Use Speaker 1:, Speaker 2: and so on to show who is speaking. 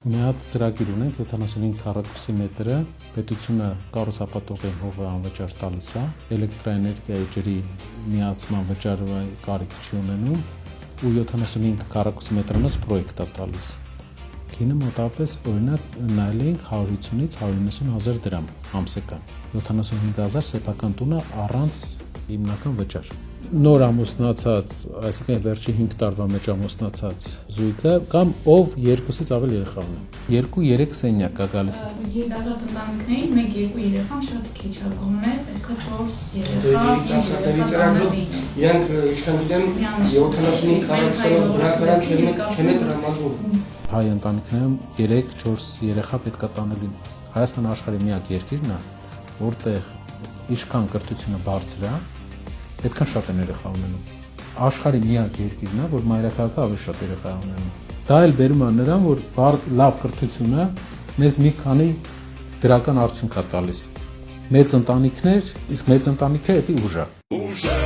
Speaker 1: Մի հատ ծրագիր ունենք 75 քառակուսի մետրը, պետությունը կառուցապատողին հողը անվճար տալիս է, էլեկտրաէներգիայի ջրի միացման վճարվի կարիք չի ունենում ու 75 քառակուսի մետրոնոց պրոյեկտ է տալիս։ Գինը մոտավորապես օրինակ նայել էինք 150-ից 190 հազար դրամ ամսական, 75 հազար սեփական տունը առանց հիմնական վճար։ Նոր ամուսնացած, այսինքն վերջին 5 տարվա մեջ ամուսնացած զույգը կամ ով երկուսից ավել երեխա ունի։ 2-3 սենյակ է գալիս։
Speaker 2: Երիտասարդ ընտանիքներին 1-2 երեխան շատ քիչ է կողմը, պետք է 4 երեխա։
Speaker 3: Իրանք ինչքան գիտեմ 75 քառակուսիով բնակարան չեն տրամադրում։
Speaker 1: Հայ ընտանիքներում 3-4 երեխա պետք է տանելու։ Հայաստանը աշխարհի միակ երկիրն է, որտեղ ինչքան կրթությունը բարձր է, այդքան շատ են երեխա ունենում։ Աշխարհի միակ երկիրն է, որ մայրաքաղաքը ավելի շատ երեխա ունենում։ Դա էլ բերում է նրան, որ լավ կրթությունը մեզ մի քանի դրական արդյունք է տալիս։ Մեծ ընտանիքներ, իսկ մեծ ընտանիքը դա ուժ է։